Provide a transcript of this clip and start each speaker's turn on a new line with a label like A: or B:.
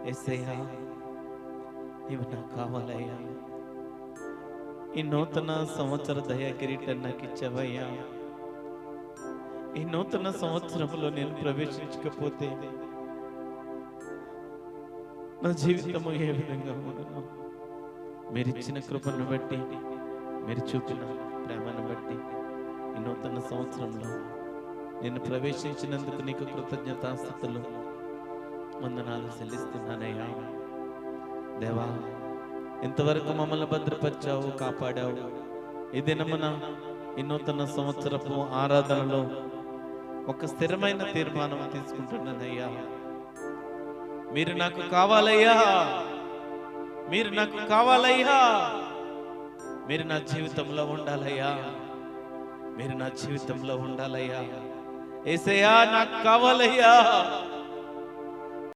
A: యేసయ్యా ఇవి నాకు కావాలయ్యా. ఈ నూతన సంవత్సర దయా కిరీటం నాకు ఇచ్చావయ్యా. ఈ నూతన సంవత్సరంలో నేను ప్రవేశించకపోతే నా జీవితము ఏ విధంగా ఉండను? మీరిచ్చిన కృపను బట్టి, మీరు చూపిన ప్రేమను బట్టి ఈ నూతన సంవత్సరంలో నేను ప్రవేశించినందుకు నీకు కృతజ్ఞతాస్తుతులు, వందనాలు చెల్లిస్తున్నానయ్యా. దేవా, ఇంతవరకు మమ్మల్ని భద్రపరిచావు, కాపాడావు. ఈ దినమున ఈ నూతన సంవత్సరపు ఆరాధనలో ఒక స్థిరమైన తీర్మానం తీసుకుంటున్నానయ్యా. మీరు నాకు కావాలయ్యా, మీరు నాకు కావాలయ్యా, మీరు నా జీవితంలో ఉండాలయ్యా, మీరు నా జీవితంలో ఉండాలయ్యా. యేసయ్యా నాకు కావాలయ్యా.